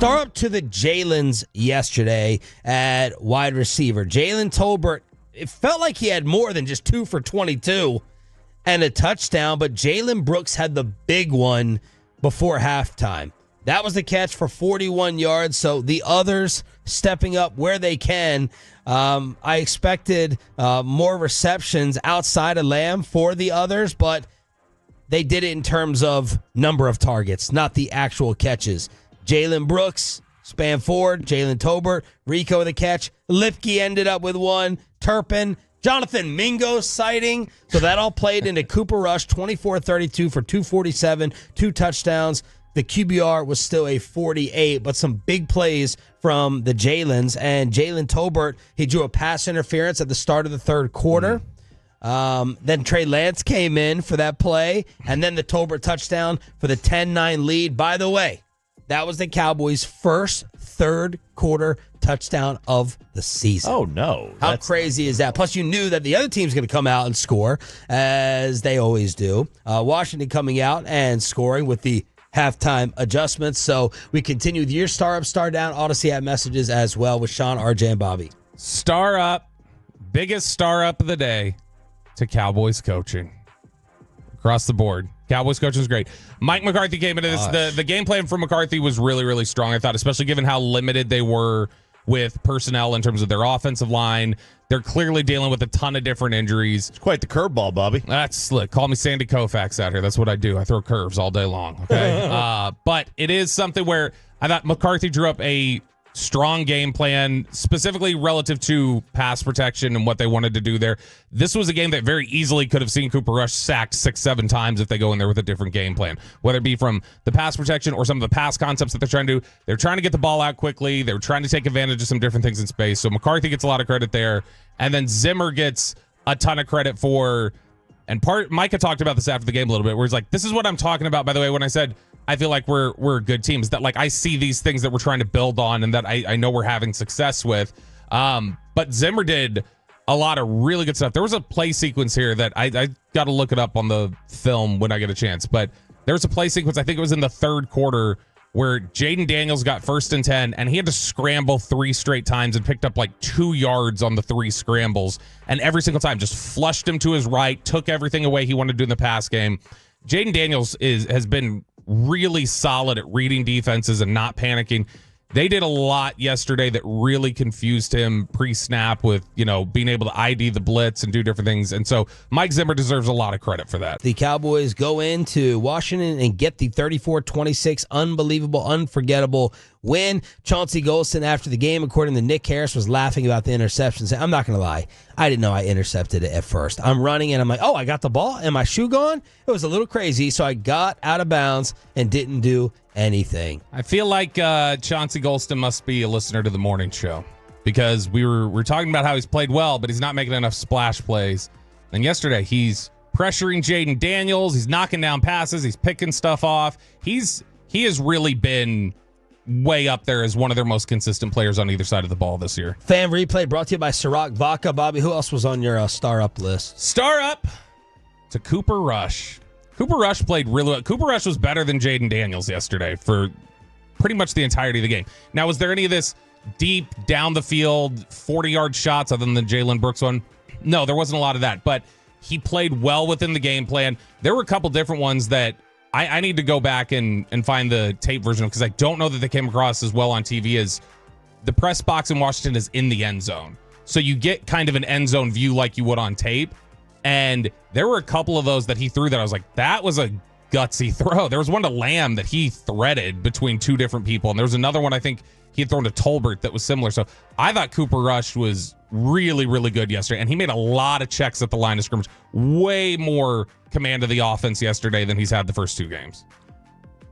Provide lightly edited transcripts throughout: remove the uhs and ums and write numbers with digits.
Star up to the Jalen's yesterday at wide receiver. Jalen Tolbert, it felt like he had more than just 2 for 22 and a touchdown, but Jalen Brooks had the big one before halftime. That was the catch for 41 yards, so the others stepping up where they can. I expected more receptions outside of Lamb for the others, but they did it in terms of number of targets, not the actual catches. Jalen Brooks, span forward. Jalen Tolbert, Rico with a catch. Lipke ended up with one. Turpin, Jonathan Mingo sighting. So that all played into Cooper Rush, 24-32 for 247, 2 touchdowns. The QBR was still a 48, but some big plays from the Jalen's. And Jalen Tolbert, he drew a pass interference at the start of the third quarter. Then Trey Lance came in for that play, and then the Tolbert touchdown for the 10-9 lead. By the way, that was the Cowboys' first third quarter touchdown of the season. Oh, no. How crazy is that? Plus, you knew that the other team's going to come out and score, as they always do. Washington coming out and scoring with the halftime adjustments. So we continue with your star up, star down, Odyssey app messages as well with Shan, RJ, and Bobby. Star up, biggest star up of the day to Cowboys coaching. Across the board. Cowboys coaching was great. Mike McCarthy came into this. The game plan for McCarthy was really, really strong, I thought, especially given how limited they were with personnel in terms of their offensive line. They're clearly dealing with a ton of different injuries. It's quite the curveball, Bobby. That's slick. Call me Sandy Koufax out here. That's what I do. I throw curves all day long. Okay, but it is something where I thought McCarthy drew up a strong game plan, specifically relative to pass protection and what they wanted to do there. This was a game that very easily could have seen Cooper Rush sacked 6-7 times if they go in there with a different game plan, whether it be from the pass protection or some of the pass concepts that they're trying to do. They're trying to get the ball out quickly. They're trying to take advantage of some different things in space. So McCarthy gets a lot of credit there. And then Zimmer gets a ton of credit for, and Micah talked about this after the game a little bit, where he's like, this is what I'm talking about, by the way, when I said I feel like we're a good team, is that like I see these things that we're trying to build on and that I know we're having success with. But Zimmer did a lot of really good stuff. There was a play sequence here that I got to look it up on the film when I get a chance. But there was a play sequence, I think it was in the third quarter, where Jaden Daniels got 1st and 10, and he had to scramble 3 straight times and picked up like 2 yards on the 3 scrambles. And every single time just flushed him to his right, took everything away he wanted to do in the pass game. Jaden Daniels has been really solid at reading defenses and not panicking. They did a lot yesterday that really confused him pre-snap with, being able to ID the blitz and do different things. And so Mike Zimmer deserves a lot of credit for that. The Cowboys go into Washington and get the 34-26 unbelievable, unforgettable win. Chauncey Golston, after the game, according to Nick Harris, was laughing about the interception. I'm not going to lie. I didn't know I intercepted it at first. I'm running and I'm like, oh, I got the ball and my shoe gone? It was a little crazy, so I got out of bounds and didn't do anything. I feel like Chauncey Golston must be a listener to the morning show, because we're talking about how he's played well, but he's not making enough splash plays. And yesterday, he's pressuring Jaden Daniels. He's knocking down passes. He's picking stuff off. He has really been way up there as one of their most consistent players on either side of the ball this year. Fan Replay brought to you by Ciroc Vodka. Bobby, who else was on your star up list? Star up to Cooper Rush. Cooper Rush played really well. Cooper Rush was better than Jaden Daniels yesterday for pretty much the entirety of the game. Now, was there any of this deep, down the field, 40-yard shots other than the Jalen Brooks one? No, there wasn't a lot of that, but he played well within the game plan. There were a couple different ones that I need to go back and find the tape version of, because I don't know that they came across as well on TV. As the press box in Washington is in the end zone. So you get kind of an end zone view like you would on tape. And there were a couple of those that he threw that I was like, that was a gutsy throw. There was one to Lamb that he threaded between 2 different people. And there was another one I think he had thrown to Tolbert that was similar. So I thought Cooper Rush was really, really good yesterday. And he made a lot of checks at the line of scrimmage. Way more command of the offense yesterday than he's had the first 2 games.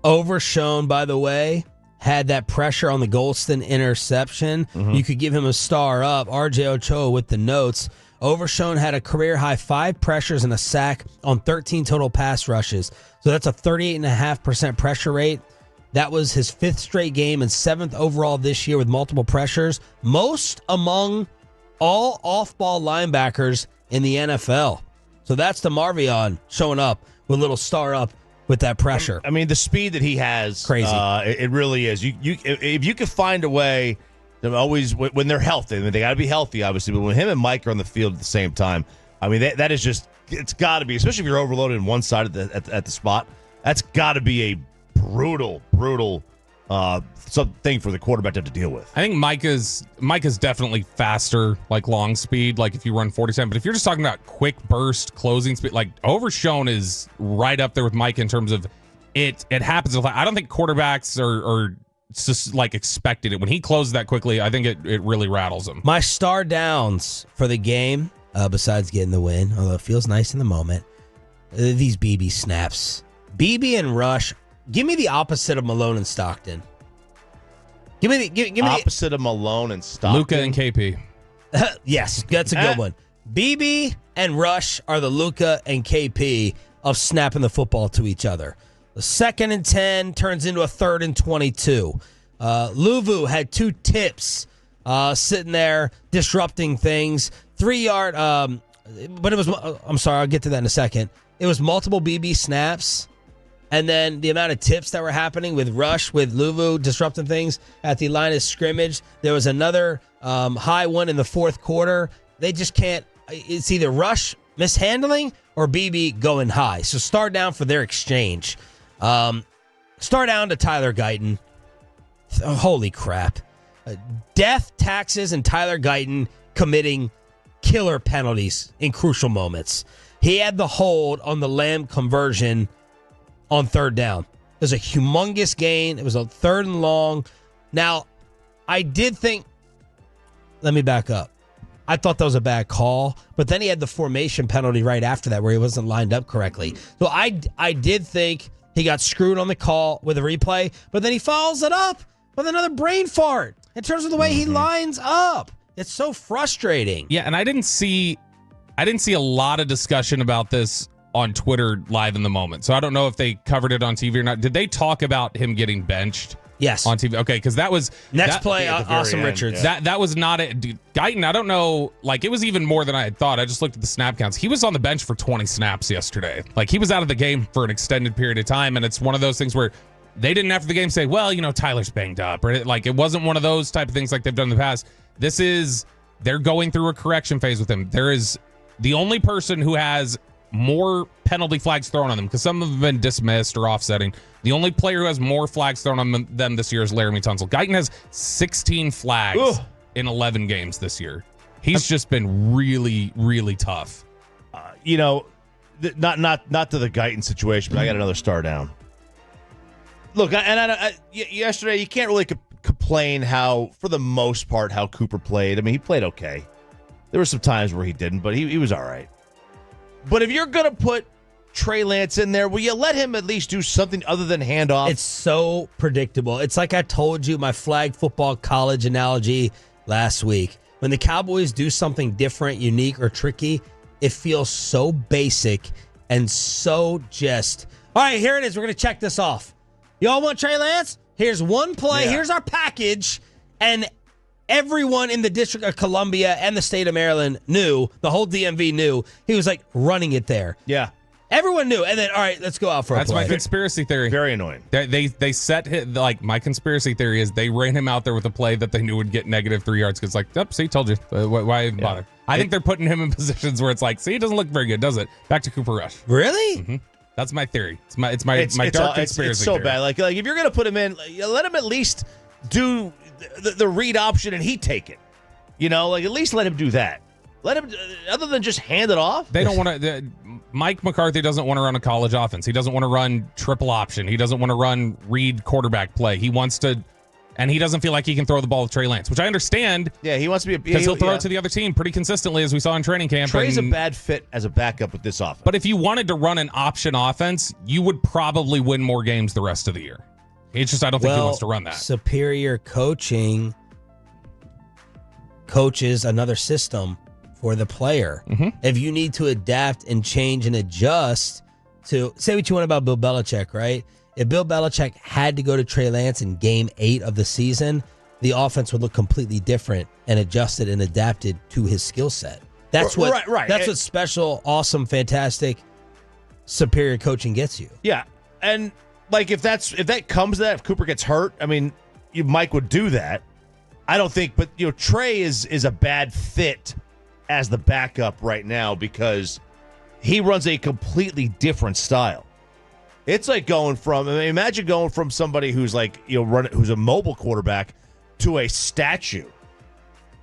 Overshown, by the way, had that pressure on the Golston interception. You could give him a star up. RJ Ochoa with the notes. Overshown had a career-high 5 pressures and a sack on 13 total pass rushes. So that's a 38.5% pressure rate. That was his 5th straight game and 7th overall this year with multiple pressures. Most among all off-ball linebackers in the NFL. So that's the Marvion showing up with a little star up with that pressure. I mean, the speed that he has, crazy. It really is. If you could find a way to always, when they're healthy, I mean, they got to be healthy, obviously, but when him and Mike are on the field at the same time, I mean, that is just, it's got to be, especially if you're overloaded in one side at the spot, that's got to be a brutal something for the quarterback to have to deal with. I think Mike is definitely faster, like long speed, like if you run 47. But if you're just talking about quick burst, closing speed, like Overshown is right up there with Mike in terms of it happens. I don't think quarterbacks are just like expected it. When he closes that quickly, I think it really rattles them. My star downs for the game, besides getting the win, although it feels nice in the moment, these BB snaps. BB and Rush, give me the opposite of Malone and Stockton. Give me the opposite of Malone and Stockton. Luka and KP. Yes, that's a good one. BB and Rush are the Luka and KP of snapping the football to each other. The 2nd and 10 turns into a 3rd and 22. Luvu had 2 tips sitting there disrupting things. 3-yard, but it was, I'm sorry, I'll get to that in a second. It was multiple BB snaps. And then the amount of tips that were happening with Rush, with Luvu disrupting things at the line of scrimmage. There was another high one in the 4th quarter. They just can't. It's either Rush mishandling or BB going high. So star down for their exchange. Star down to Tyler Guyton. Holy crap. Death, taxes, and Tyler Guyton committing killer penalties in crucial moments. He had the hold on the Lamb conversion on 3rd down. It was a humongous gain. It was a 3rd and long. Now, I did think, let me back up. I thought that was a bad call, but then he had the formation penalty right after that where he wasn't lined up correctly. So I did think he got screwed on the call with a replay, but then he follows it up with another brain fart in terms of the way he lines up. It's so frustrating. Yeah, and I didn't see a lot of discussion about this on Twitter live in the moment. So I don't know if they covered it on TV or not. Did they talk about him getting benched? Yes. On TV. Okay, because that was next play. Awesome, Richards. Yeah. That was not it. Guyton, I don't know. Like it was even more than I had thought. I just looked at the snap counts. He was on the bench for 20 snaps yesterday. Like he was out of the game for an extended period of time, and it's one of those things where they didn't after the game say, "Well, Tyler's banged up," or like it wasn't one of those type of things like they've done in the past. They're going through a correction phase with him. There is the only person who has more penalty flags thrown on them because some of them have been dismissed or offsetting. The only player who has more flags thrown on them this year is Laramie Tunsil. Guyton has 16 flags in 11 games this year. He's just been really, really tough. Not to the Guyton situation, but I got another star down. Look, yesterday you can't really complain how, for the most part, how Cooper played. I mean, he played okay. There were some times where he didn't, but he was all right. But if you're going to put Trey Lance in there, will you let him at least do something other than handoff? It's so predictable. It's like I told you my flag football college analogy last week. When the Cowboys do something different, unique, or tricky, it feels so basic and so just, all right, here it is. We're going to check this off. Y'all want Trey Lance? Here's one play. Yeah. Here's our package. And everyone in the District of Columbia and the state of Maryland knew, the whole DMV knew, he was like running it there. Yeah. Everyone knew. And then, all right, let's go out for a play. That's my conspiracy theory. Very annoying. They set him, like, my conspiracy theory is they ran him out there with a play that they knew would get negative 3 yards because, see, told you. Why even bother? I think they're putting him in positions where it's like, see, it doesn't look very good, does it? Back to Cooper Rush. Really? Mm-hmm. That's my theory. It's my dark conspiracy It's so theory. bad. Like if you're going to put him in, let him at least do the read option and he take it. At least let him do that. Let him, other than just hand it off. They don't want to. Mike McCarthy doesn't want to run a college offense. He doesn't want to run triple option. He doesn't want to run read quarterback play. He wants to, and he doesn't feel like he can throw the ball with Trey Lance, which I understand. Yeah, he wants to be because he'll throw it to the other team pretty consistently, as we saw in training camp. Trey's a bad fit as a backup with this offense. But if you wanted to run an option offense, you would probably win more games the rest of the year. It's just I don't think he wants to run that. Superior coaching coaches another system for the player. Mm-hmm. If you need to adapt and change and adjust to, say what you want about Bill Belichick, right? If Bill Belichick had to go to Trey Lance in game 8 of the season, the offense would look completely different and adjusted and adapted to his skill set. That's what, right. That's what special, awesome, fantastic, superior coaching gets you. Yeah. And like if that comes to that, if Cooper gets hurt, I mean, Mike would do that. I don't think, but Trey is a bad fit as the backup right now because he runs a completely different style. It's like imagine going from somebody who's like who's a mobile quarterback to a statue.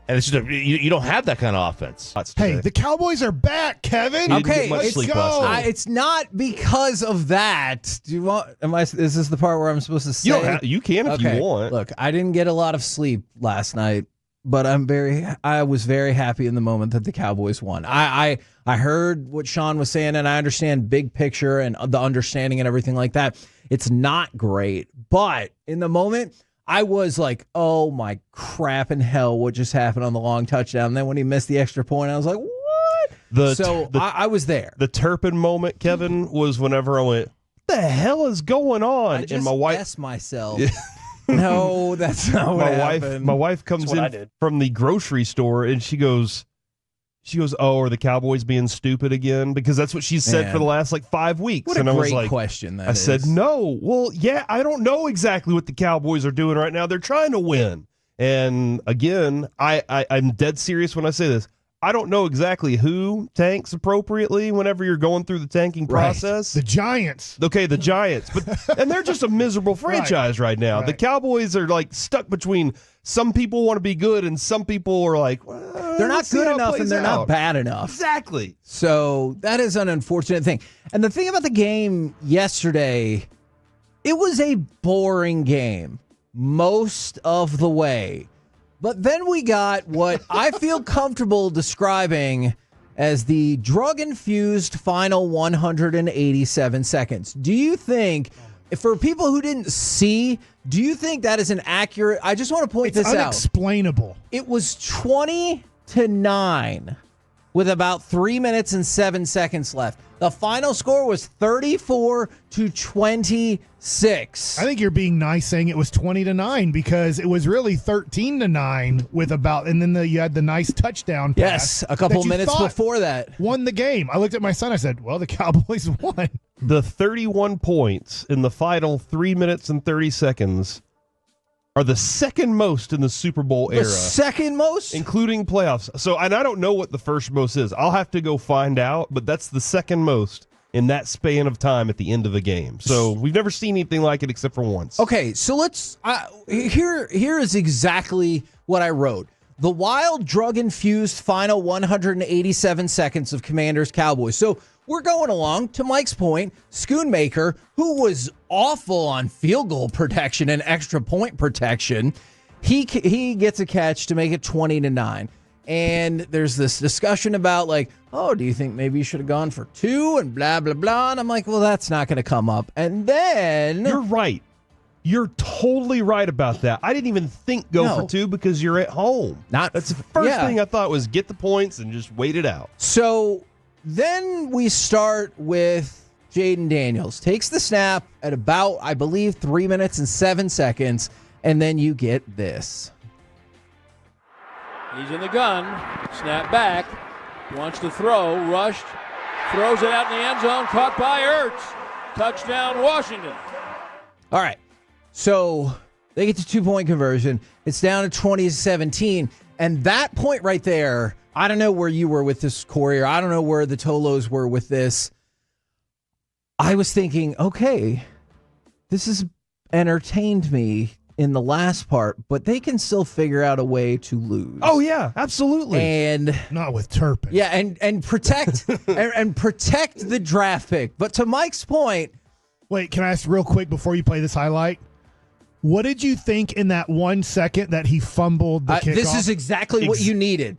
And it's just you don't have that kind of offense. Hey, the Cowboys are back, Kevin. Okay, let's go. It's not because of that. Do you want? Is this the part where I'm supposed to say? You can if you want. Look, I didn't get a lot of sleep last night, but I was very happy in the moment that the Cowboys won. I heard what Sean was saying, and I understand big picture and the understanding and everything like that. It's not great, but in the moment, I was like, oh my crap in hell, what just happened on the long touchdown? And then when he missed the extra point, I was like, what? I was there. The Turpin moment, Kevin, was whenever I went, what the hell is going on? I just and my wife asked myself. No, that's not what happened. My wife comes in from the grocery store and she goes, oh, are the Cowboys being stupid again? Because that's what she's said for the last 5 weeks. What a great question that is. I said, no. Well, yeah, I don't know exactly what the Cowboys are doing right now. They're trying to win. And again, I'm dead serious when I say this. I don't know exactly who tanks appropriately whenever you're going through the tanking process. The Giants. Okay, the Giants. And they're just a miserable franchise right now. The Cowboys are stuck between some people want to be good and some people are like, well, they're not good enough and they're not bad enough. Exactly. So that is an unfortunate thing. And the thing about the game yesterday, it was a boring game most of the way. But then we got what I feel comfortable describing as the drug-infused final 187 seconds. Do you think, for people who didn't see, do you think that is an accurate? I just want to point this out. It's unexplainable. It was 20-9 with about 3 minutes and 7 seconds left. The final score was 34-26. I think you're being nice saying it was 20-9 because it was really 13-9 with about, and then you had the nice touchdown pass. Yes, a couple minutes before that. Won the game. I looked at my son. I said, well, the Cowboys won. The 31 points in the final 3 minutes and 30 seconds are the second most in the Super Bowl era. The second most? Including playoffs. So, and I don't know what the first most is. I'll have to go find out, but that's the second most in that span of time at the end of a game. So we've never seen anything like it except for once. Okay, so let's here is exactly what I wrote. The wild drug-infused final 187 seconds of Commanders Cowboys. So we're going along, to Mike's point, Schoonmaker, who was awful on field goal protection and extra point protection, he gets a catch to make it 20-9. And there's this discussion about do you think maybe you should have gone for 2 and blah, blah, blah. And I'm like, well, that's not going to come up. And then... You're right. You're totally right about that. I didn't even think go for 2 because you're at home. That's the first thing I thought was get the points and just wait it out. So then we start with Jaden Daniels. Takes the snap at about, I believe, 3 minutes and 7 seconds. And then you get this. He's in the gun. Snap back. Wants to throw. Rushed. Throws it out in the end zone. Caught by Ertz. Touchdown, Washington. All right. So they get to 2-point conversion. It's down to 20-17. And that point right there, I don't know where you were with this, Corey, or I don't know where the Tolos were with this. I was thinking, okay, this has entertained me in the last part, but they can still figure out a way to lose. Oh yeah, absolutely. And not with Turpin. Yeah, and protect and protect the draft pick. But to Mike's point, wait, can I ask real quick before you play this highlight? What did you think in that 1 second that he fumbled the kickoff? This is exactly what you needed.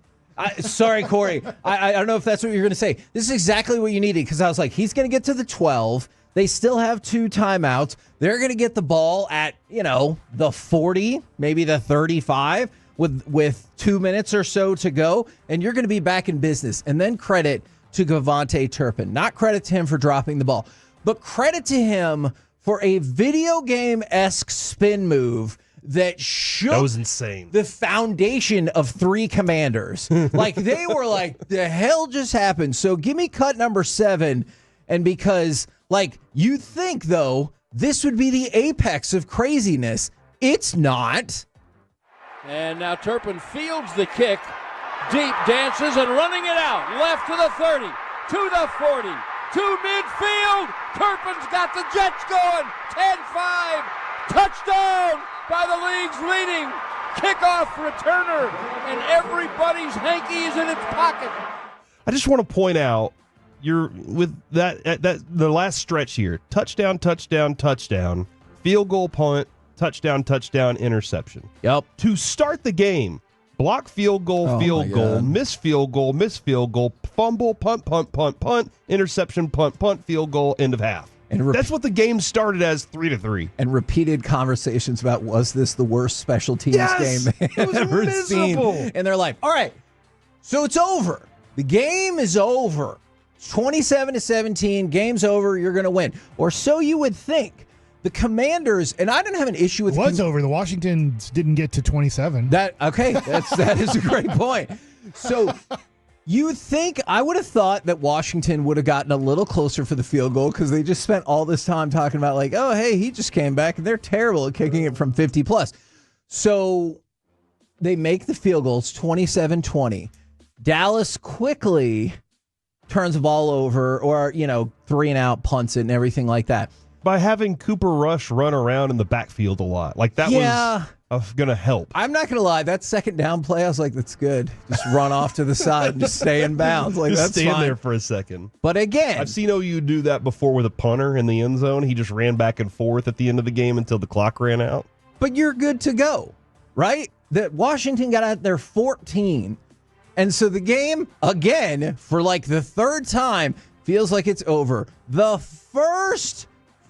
Sorry, Corey. I don't know if that's what you're going to say. This is exactly what you needed because I was like, he's going to get to the 12. They still have 2 timeouts. They're going to get the ball at, the 40, maybe the 35 with 2 minutes or so to go. And you're going to be back in business. And then credit to Gavante Turpin. Not credit to him for dropping the ball, but credit to him for a video game-esque spin move that shook that was insane. The foundation of 3 Commanders. They were like, the hell just happened? So give me cut number 7. And because Like, you'd think, though, this would be the apex of craziness. It's not. And now Turpin fields the kick. Deep, dances, and running it out. Left to the 30, to the 40, to midfield. Turpin's got the Jets going. 10-5. Touchdown by the league's leading kickoff returner. And everybody's hanky is in its pocket. I just want to point out, you're with that the last stretch here. Touchdown, touchdown, touchdown. Field goal, punt, touchdown, touchdown, interception. Yep. To start the game, block, field goal, field goal, miss field goal, fumble, punt, punt, punt, punt, interception, punt, field goal, end of half. And that's what the game started as, 3-3. And repeated conversations about, was this the worst special teams game they've ever miserable. seen in their life? All right, so it's over. The game is over. It's 27-17. Game's over. You're going to win. Or so you would think. The Commanders, and I didn't have an issue with it was over. The Washingtons didn't get to 27. That is a great point. So you think, I would have thought that Washington would have gotten a little closer for the field goal because they just spent all this time talking about like, oh, hey, he just came back, and they're terrible at kicking it from 50 plus. So they make the field goals 27-20. Dallas quickly turns the ball over, or 3 and out, punts it and everything like that. By having Cooper Rush run around in the backfield a lot. Like, that was going to help. I'm not going to lie. That second down play, I was like, that's good. Just run off to the side and just stay in bounds. Like, just that's stand fine. there for a second. But again, I've seen OU do that before with a punter in the end zone. He just ran back and forth at the end of the game until the clock ran out. But you're good to go, right? That Washington got out there 14. And so the game, again, for like the third time, feels like it's over. The first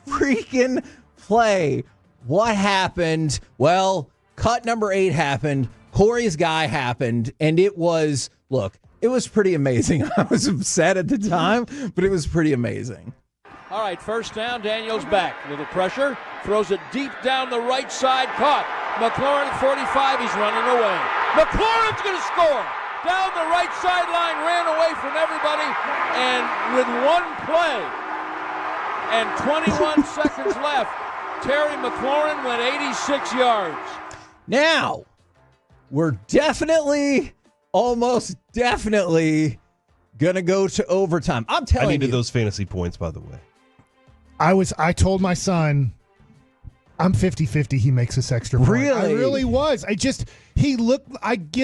freaking play. What happened? Well, cut number 8 happened. Corey's guy happened. And it was pretty amazing. I was upset at the time, but it was pretty amazing. All right, first down. Daniels back. Little pressure. Throws it deep down the right side. Caught. McLaurin at 45. He's running away. McLaurin's going to score. Down the right sideline. Ran away from everybody. And with one play and 21 seconds left, Terry McLaurin went 86 yards. Now, we're almost definitely going to go to overtime. I'm telling you. I needed those fantasy points, by the way. I told my son, I'm 50-50 he makes this extra point. Really? I really was. I get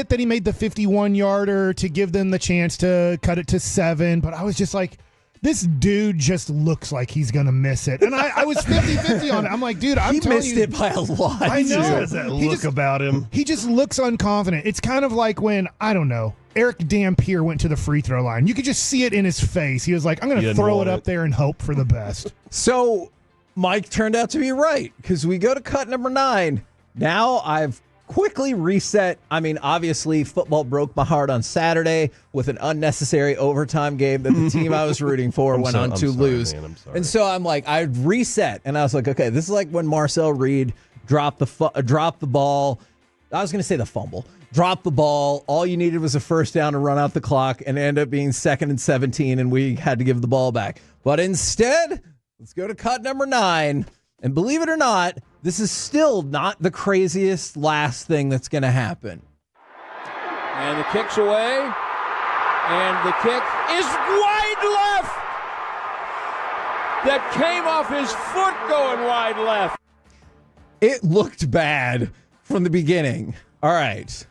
that he made the 51-yarder to give them the chance to cut it to 7, but I was just like, this dude just looks like he's going to miss it. And I was 50-50 on it. I'm like, dude, I'm telling you. He missed it by a lot. I know. He has that look about him. He just looks unconfident. It's kind of like when, I don't know, Eric Dampier went to the free throw line. You could just see it in his face. He was like, I'm going to throw it up there and hope for the best. So Mike turned out to be right because we go to cut number 9. Now I've quickly reset. I mean, obviously, football broke my heart on Saturday with an unnecessary overtime game that the team I was rooting for went on to lose. Man, I'm sorry. And so I'm like, I reset, and I was like, okay, this is like when Marcel Reed dropped the ball. I was going to say the fumble. Dropped the ball. All you needed was a first down to run out the clock, and it ended up being 2nd and 17, and we had to give the ball back. But instead, let's go to cut number 9. And believe it or not, this is still not the craziest last thing that's going to happen. And the kick's away. And the kick is wide left. That came off his foot going wide left. It looked bad from the beginning. All right.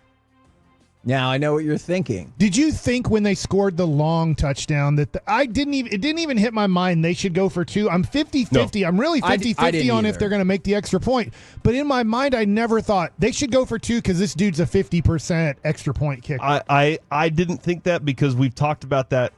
Now I know what you're thinking. Did you think when they scored the long touchdown that it didn't even hit my mind they should go for 2? I'm 50-50. No. I'm really 50-50 on if they're going to make the extra point. But in my mind, I never thought they should go for 2 because this dude's a 50% extra point kicker. I didn't think that because we've talked about that.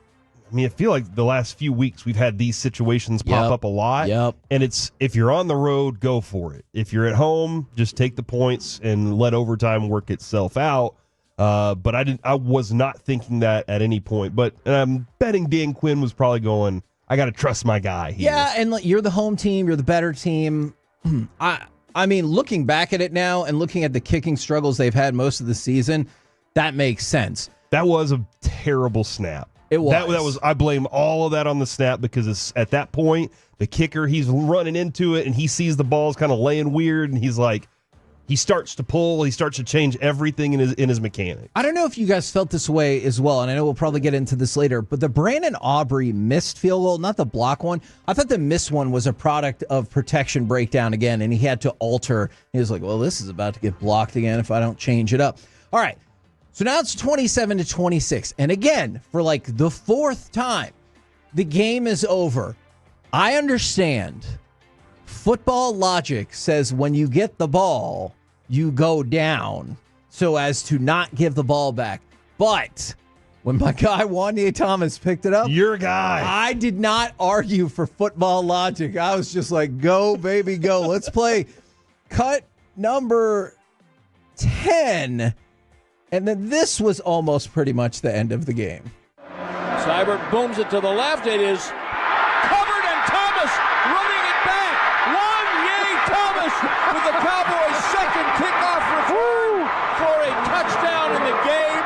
I mean, I feel like the last few weeks we've had these situations pop up a lot. Yep. And it's, if you're on the road, go for it. If you're at home, just take the points and let overtime work itself out. But I was not thinking that at any point. But I'm betting Dan Quinn was probably going, I got to trust my guy here. Yeah, and you're the home team. You're the better team. I mean, looking back at it now and looking at the kicking struggles they've had most of the season, that makes sense. That was a terrible snap. It was. That was. I blame all of that on the snap because it's, at that point, the kicker, he's running into it and he sees the ball's kind of laying weird and he's like, he starts to pull, he starts to change everything in his mechanics. I don't know if you guys felt this way as well, and I know we'll probably get into this later, but the Brandon Aubrey missed field goal, not the block one, I thought the missed one was a product of protection breakdown again, and he had to alter. He was like, well, this is about to get blocked again if I don't change it up. All right, so now it's 27-26, and again, for like the fourth time, the game is over. I understand. Football logic says when you get the ball, you go down so as to not give the ball back. But when my guy Wanye Thomas picked it up, your guy, I did not argue for football logic. I was just like, go, baby, go. Let's play cut number 10. And then this was almost pretty much the end of the game. Seibert booms it to the left. It is covered, and Thomas running it back. Thomas with the Cowboys' second kickoff return for a touchdown in the game.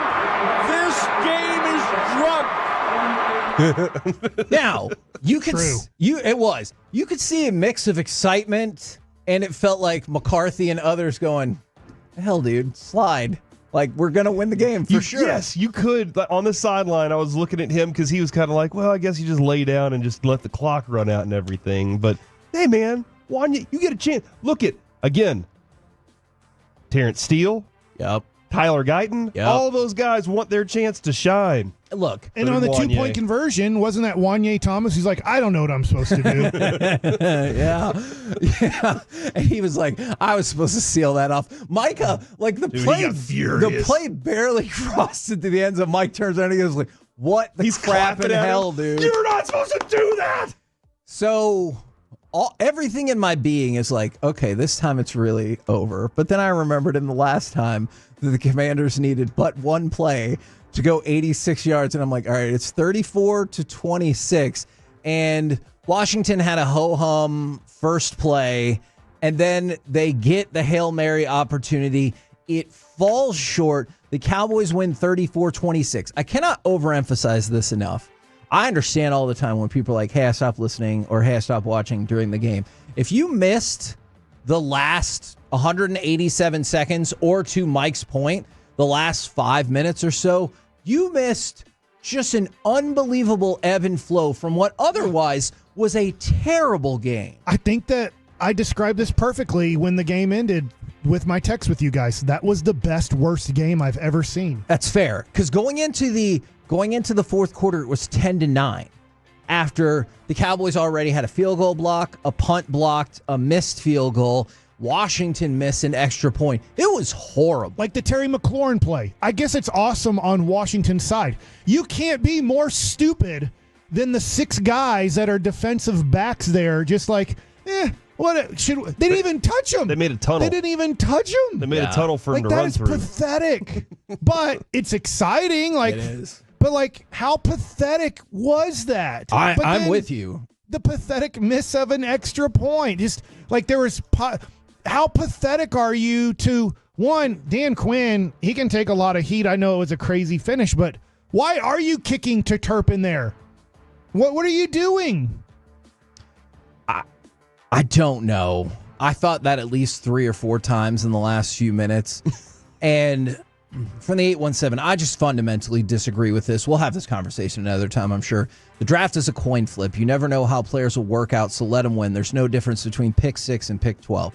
This game is drunk. Now, you could you could see a mix of excitement, and it felt like McCarthy and others going, hell, dude, slide. Like, we're going to win the game for sure. Yes, you could. On the sideline, I was looking at him because he was kind of like, well, I guess you just lay down and just let the clock run out and everything. But, hey, man, Wanye, you get a chance. Look at, again, Terrence Steele. Yep. Tyler Guyton. Yep. All those guys want their chance to shine. Look. And on the Wanye. 2-point conversion, wasn't that Wanye Thomas? He's like, I don't know what I'm supposed to do. Yeah. And he was like, I was supposed to seal that off. Micah, like the play barely crossed into the end zone. Mike turns around and he goes like, what the crap in hell, dude? You're not supposed to do that. So everything in my being is like, okay, this time it's really over. But then I remembered in the last time that the Commanders needed but one play to go 86 yards. And I'm like, all right, it's 34-26. And Washington had a ho-hum first play. And then they get the Hail Mary opportunity. It falls short. The Cowboys win 34-26. I cannot overemphasize this enough. I understand all the time when people are like, hey, I stopped listening or hey, I stopped watching during the game. If you missed the last 187 seconds or, to Mike's point, the last 5 minutes or so, you missed just an unbelievable ebb and flow from what otherwise was a terrible game. I think that I described this perfectly when the game ended with my text with you guys. That was the best, worst game I've ever seen. That's fair, because going into the fourth quarter, it was 10-9. After the Cowboys already had a field goal block, a punt blocked, a missed field goal. Washington missed an extra point. It was horrible. Like the Terry McLaurin play. I guess it's awesome on Washington's side. You can't be more stupid than the 6 guys that are defensive backs there. Just like, they didn't even touch him. They made a tunnel. They didn't even touch him. They made a tunnel for him to run through. That is pathetic. But it's exciting. Like, it is. But like, how pathetic was that? I'm with you. The pathetic miss of an extra point. Just like there was. How pathetic are you to, one, Dan Quinn, he can take a lot of heat. I know it was a crazy finish, but why are you kicking to Turpin there? What are you doing? I don't know. I thought that at least 3 or 4 times in the last few minutes. And from the 817, I just fundamentally disagree with this. We'll have this conversation another time, I'm sure. The draft is a coin flip. You never know how players will work out, so let them win. There's no difference between pick 6 and pick 12.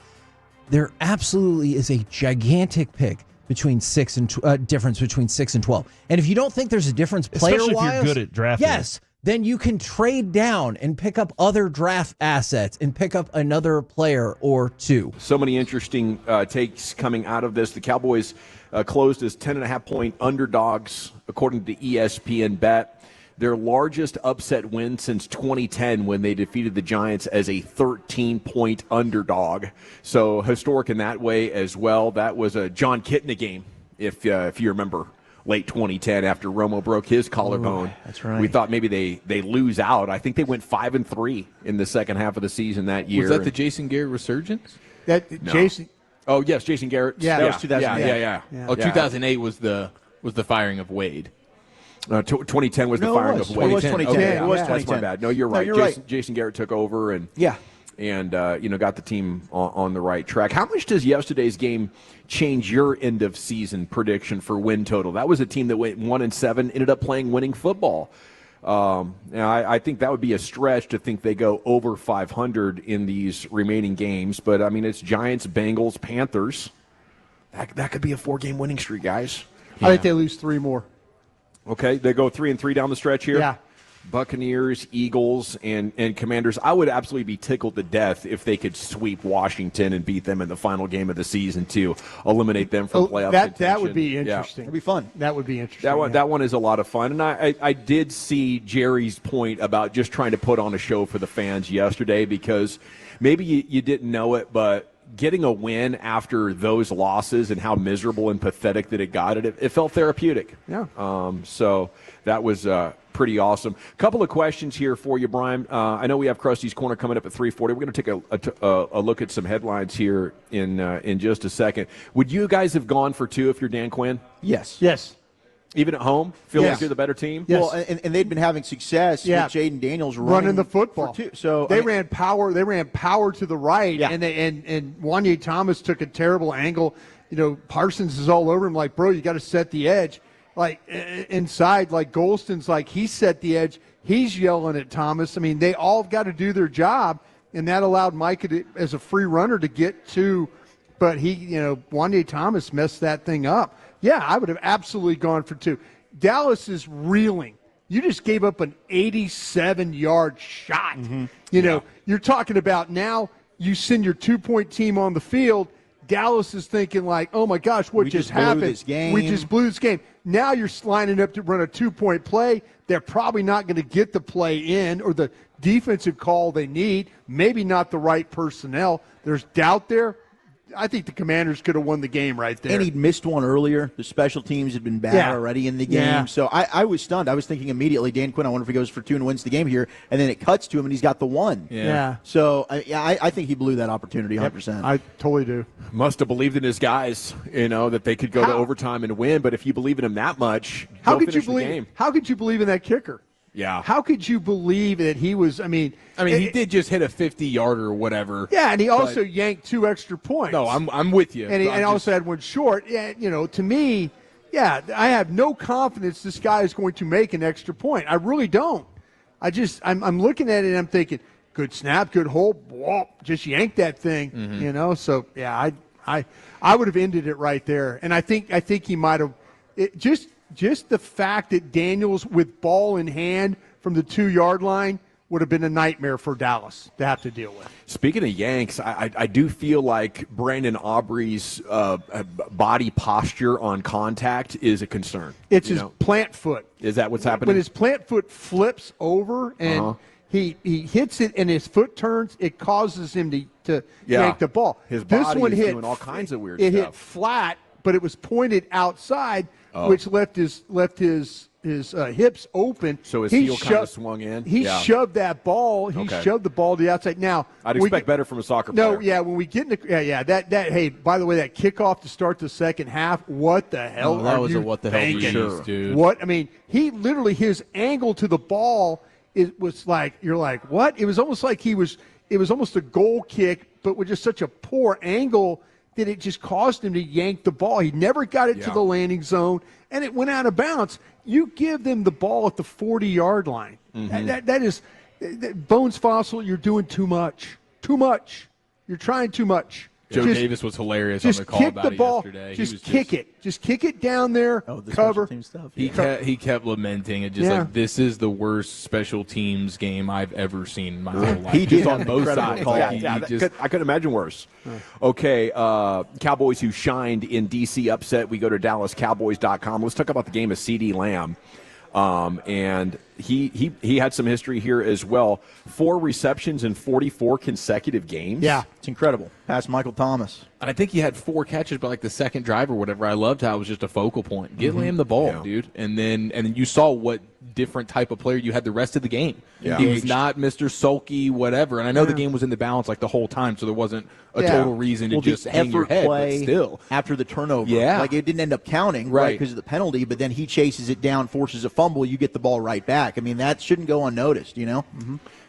There absolutely is a gigantic difference between 6 and 12. And if you don't think there's a difference player-wise, especially if you're good at drafting, yes, then you can trade down and pick up other draft assets and pick up another player or 2. So many interesting takes coming out of this. The Cowboys closed as 10.5-point underdogs, according to ESPN Bet. Their largest upset win since 2010 when they defeated the Giants as a 13-point underdog. So historic in that way as well. That was a John Kitna game, if you remember, late 2010 after Romo broke his collarbone. That's right. We thought maybe they lose out. I think they went 5-3 in the second half of the season that year. Was that the Jason Garrett resurgence? No. Oh, yes, Jason Garrett. Yeah, that was 2008. Yeah. Oh, 2008 was the firing of Wade. 2010 was the firing of Wade. It was 2010. Okay, It was that's 2010. my bad. No, you're right. Jason Garrett took over and got the team on the right track. How much does yesterday's game change your end of season prediction for win total? That was a team that went 1-7, ended up playing winning football. I think that would be a stretch to think they go over 500 in these remaining games. But I mean, it's Giants, Bengals, Panthers. That could be a 4-game winning streak, guys. I think they lose 3 more. Okay, they go 3-3 down the stretch here. Yeah. Buccaneers, Eagles, and Commanders. I would absolutely be tickled to death if they could sweep Washington and beat them in the final game of the season to eliminate them from playoff contention. That would be interesting. That'd be fun. That would be interesting. That one is a lot of fun. And I did see Jerry's point about just trying to put on a show for the fans yesterday, because maybe you didn't know it, but getting a win after those losses and how miserable and pathetic that it got, it felt therapeutic. Yeah. So that was pretty awesome. Couple of questions here for you, Brian. I know we have Krusty's Corner coming up at 3:40. We're going to take a look at some headlines here in just a second. Would you guys have gone for 2 if you're Dan Quinn? Yes. Yes. Even at home? Feel like you're the better team? Yes. Well, and they'd been having success with Jaden Daniels running the football. For 2. So they ran power. They ran power to the right, and Wanye Thomas took a terrible angle. You know, Parsons is all over him. Like, bro, you got to set the edge. Like inside, like Golston's like he set the edge. He's yelling at Thomas. I mean, they all got to do their job, and that allowed Micah to, as a free runner to get to. But Wanye Thomas messed that thing up. Yeah, I would have absolutely gone for 2. Dallas is reeling. You just gave up an 87-yard shot. Mm-hmm. You're talking about now you send your 2-point team on the field. Dallas is thinking like, oh, my gosh, what just happened? We just blew this game. Now you're lining up to run a 2-point play. They're probably not going to get the play in or the defensive call they need, maybe not the right personnel. There's doubt there. I think the Commanders could have won the game right there. And he'd missed one earlier. The special teams had been bad already in the game. Yeah. So I was stunned. I was thinking immediately, Dan Quinn, I wonder if he goes for 2 and wins the game here. And then it cuts to him, and he's got the 1. Yeah. So, I think he blew that opportunity 100%. I totally do. Must have believed in his guys, that they could go to overtime and win. But if you believe in him that much, how go could you finish believe? the game. How could you believe in that kicker? Yeah. How could you believe that he was? I mean, he did just hit a 50-yarder or whatever. Yeah, and he also yanked 2 extra points. No, I'm with you. And he also had 1 short. Yeah, to me, I have no confidence this guy is going to make an extra point. I really don't. I'm looking at it and I'm thinking, good snap, good hold, whoop, just yank that thing. Mm-hmm. So yeah, I would have ended it right there. And I think he might have just the fact that Daniels with ball in hand from the 2-yard line would have been a nightmare for Dallas to have to deal with. Speaking of yanks, I do feel like Brandon Aubrey's body posture on contact is a concern. It's his plant foot. Is that what's happening? When his plant foot flips over and he hits it and his foot turns, it causes him to yank the ball. His body is doing all kinds of weird stuff. It hit flat, but it was pointed outside, which left his hips open. So his heel kind of swung in? He shoved that ball. He shoved the ball to the outside. Now, I'd expect better from a soccer player. No, yeah, when we get into hey, by the way, that kickoff to start the second half, what the hell that are was you a what the hell thinking? sure. Dude. What? I mean, he literally, his angle to the ball, it was like, you're like, what? It was almost like it was almost a goal kick, but with just such a poor angle that it just caused him to yank the ball. He never got it to the landing zone, and it went out of bounds. You give them the ball at the 40-yard line. Mm-hmm. That is Bones Fossil, you're doing too much. Too much. You're trying too much. Joe Davis was hilarious on the call about it yesterday. Just kick it. Just kick it down there. Cover. Team stuff. He kept lamenting it. Just like, this is the worst special teams game I've ever seen in my whole life. He did on both sides. Call. I couldn't imagine worse. Okay, Cowboys who shined in D.C. upset. We go to DallasCowboys.com. Let's talk about the game of CeeDee Lamb. And he had some history here as well. 4 receptions in 44 consecutive games. Yeah, it's incredible. Past Michael Thomas. And I think he had 4 catches by like the second drive or whatever. I loved how it was just a focal point. Get Lamb the ball, dude. And then you saw what different type of player you had the rest of the game. Yeah. He was not Mr. Sulky, whatever. And I know the game was in the balance like the whole time, so there wasn't a total reason to just hang your head. But still, after the turnover, yeah, like it didn't end up counting, right, because of the penalty. But then he chases it down, forces a fumble. You get the ball right back. I mean, that shouldn't go unnoticed. You know,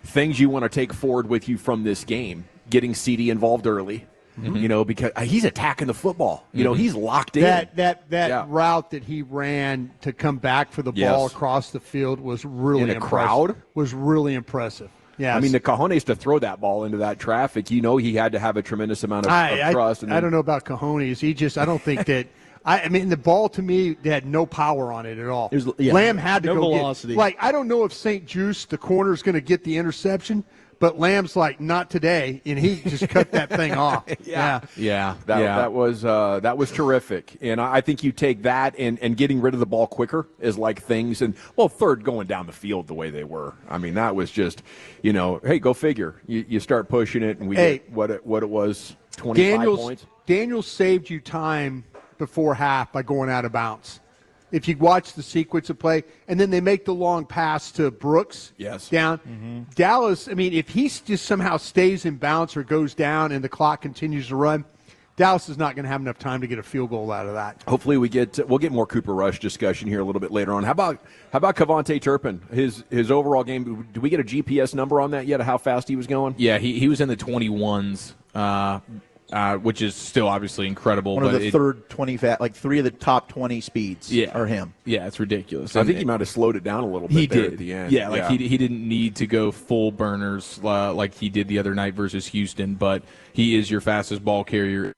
things you want to take forward with you from this game: getting CD involved early. You know, because he's attacking the football. You know, he's locked in. That route that he ran to come back for the ball across the field was really in a impressive. Crowd was really impressive. Yeah, I mean the cojones to throw that ball into that traffic. You know, he had to have a tremendous amount of trust. I don't know about cojones. I don't think that. I mean, the ball to me had no power on it at all. Lamb had to go velocity. I don't know if St. Juice, the corner, is going to get the interception. But Lamb's like, not today, and he just cut that thing off. That was terrific, and I think you take that and getting rid of the ball quicker is like things, and third going down the field the way they were. I mean, that was just, hey, go figure. You start pushing it, and we get what it was, 25 points. Daniels saved you time before half by going out of bounds. If you watch the sequence of play, and then they make the long pass to Brooks down. Dallas, I mean, if he just somehow stays in bounds or goes down and the clock continues to run, Dallas is not going to have enough time to get a field goal out of that. Hopefully we'll get more Cooper Rush discussion here a little bit later on. How about Kavontae Turpin? His overall game, do we get a GPS number on that yet of how fast he was going? Yeah, he was in the 21s. Which is still obviously incredible. One of the third 20, like 3 of the top 20 speeds are him. Yeah, it's ridiculous. I think he might have slowed it down a little bit at the end. Yeah, he didn't need to go full burners like he did the other night versus Houston, but he is your fastest ball carrier.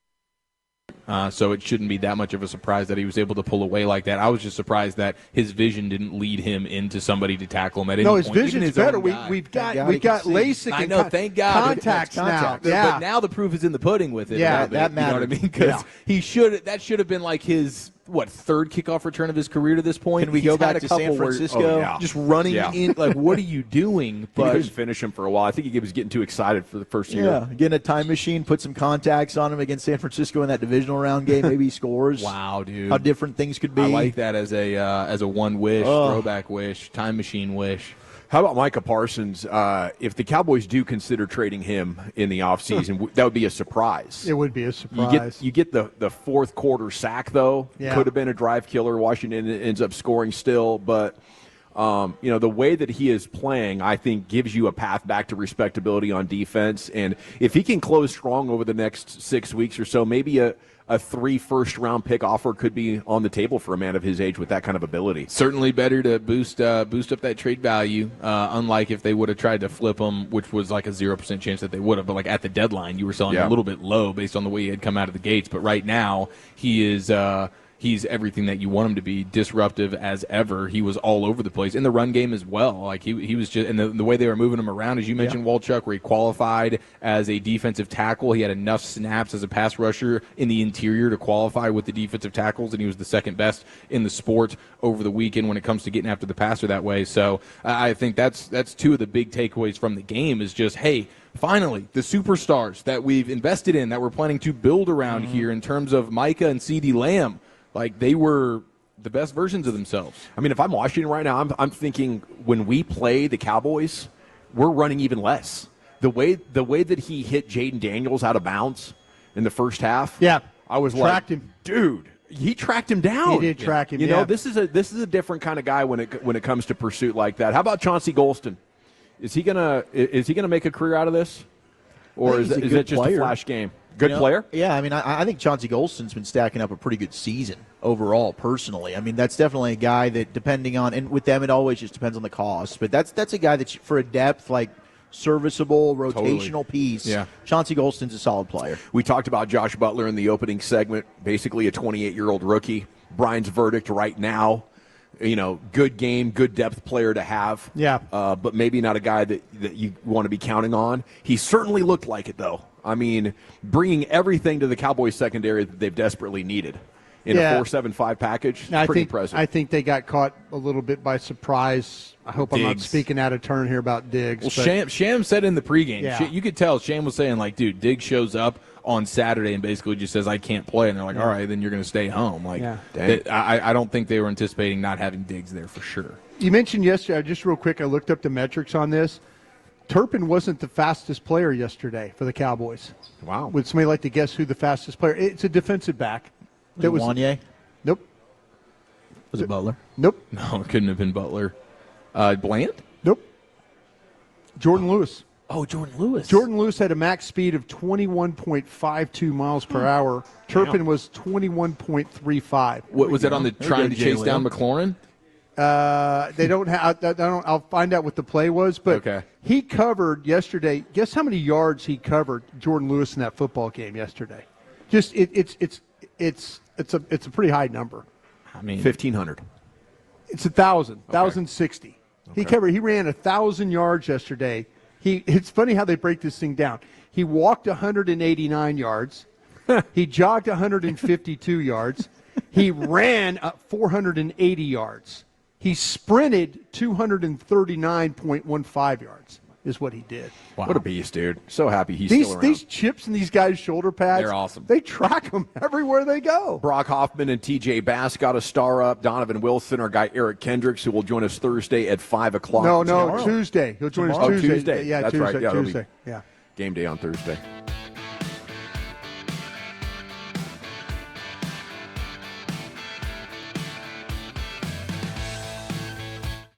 So it shouldn't be that much of a surprise that he was able to pull away like that. I was just surprised that his vision didn't lead him into somebody to tackle him at any point. No, his vision is better. We've got LASIK. I know, thank God. Contacts now. Yeah. But now the proof is in the pudding with it. Yeah, that matters. You know what I mean? Because that should have been like his third kickoff return of his career to this point. Can we go back to San Francisco? Just running in, like, what are you doing? But he couldn't finish him for a while. I think he was getting too excited for the first year. Yeah, getting a time machine, put some contacts on him against San Francisco in that divisional round game. Maybe he scores. Wow, dude! How different things could be. I like that as a one wish, throwback wish, time machine wish. How about Micah Parsons? If the Cowboys do consider trading him in the offseason, that would be a surprise. It would be a surprise. You get the fourth quarter sack, though. Yeah. Could have been a drive killer. Washington ends up scoring still. But, the way that he is playing, I think, gives you a path back to respectability on defense. And if he can close strong over the next 6 weeks or so, maybe a 3 first-round pick offer could be on the table for a man of his age with that kind of ability. Certainly better to boost up that trade value, unlike if they would have tried to flip him, which was like a 0% chance that they would have. But like at the deadline, you were selling a little bit low based on the way he had come out of the gates. But right now, he is he's everything that you want him to be, disruptive as ever. He was all over the place in the run game as well. Like he was just, and the way they were moving him around, as you mentioned, Walchuk, where he qualified as a defensive tackle. He had enough snaps as a pass rusher in the interior to qualify with the defensive tackles, and he was the second best in the sport over the weekend when it comes to getting after the passer that way. So I think that's two of the big takeaways from the game is just, hey, finally, the superstars that we've invested in, that we're planning to build around here in terms of Micah and CeeDee Lamb, like they were the best versions of themselves. I mean, if I'm Washington right now, I'm thinking when we play the Cowboys, we're running even less. The way that he hit Jaden Daniels out of bounds in the first half, I was tracked him. Dude, he tracked him down. He did track him. You know, this is a different kind of guy when it comes to pursuit like that. How about Chauncey Golston? Is he gonna make a career out of this, or is it just a flash game? Good player? Yeah, I mean, I think Chauncey Golston's been stacking up a pretty good season overall, personally. I mean, that's definitely a guy that, depending on, and with them, it always just depends on the cost, but that's a guy that, for a depth, like, serviceable, rotational piece, Chauncey Golston's a solid player. We talked about Josh Butler in the opening segment, basically a 28-year-old rookie. Brian's verdict right now, good game, good depth player to have. Yeah. But maybe not a guy that you want to be counting on. He certainly looked like it, though. I mean, bringing everything to the Cowboys secondary that they've desperately needed. in a 4.75 package. Pretty impressive. I think they got caught a little bit by surprise. I hope I'm not speaking out of turn here about Diggs. Well, Sham said in the pregame, you could tell Sham was saying, like, dude, Diggs shows up on Saturday and basically just says, I can't play. And they're like, all right, then you're going to stay home. Like, I don't think they were anticipating not having Diggs there for sure. You mentioned yesterday, just real quick, I looked up the metrics on this. Turpin wasn't the fastest player yesterday for the Cowboys. Wow. Would somebody like to guess who the fastest player? It's a defensive back. Was it Wanye? Nope. Was it Butler? Nope. No, it couldn't have been Butler. Bland? Nope. Jordan Lewis. Oh, Jordan Lewis. Jordan Lewis had a max speed of 21.52 miles per hour. Turpin was 21.35. What was that on the trying to chase down McLaurin? They don't have. I'll find out what the play was, but he covered yesterday. Guess how many yards he covered, Jordan Lewis, in that football game yesterday? Just it's a pretty high number. I mean, 1,500. It's 1,000, 1,060. He ran 1,000 yards yesterday. It's funny how they break this thing down. He walked 189 yards. He jogged 152 yards. He ran 480 yards. He sprinted 239.15 yards is what he did. Wow. What a beast, dude. So happy he's still around. These chips in these guys' shoulder pads, they're awesome. They track them everywhere they go. Brock Hoffman and TJ Bass got a star up. Donovan Wilson, our guy Eric Kendricks, who will join us Thursday at 5 o'clock. No, Tuesday. He'll join us Tuesday. Tuesday. Yeah, That's Tuesday. right. Yeah, Tuesday. Yeah. Game day on Thursday.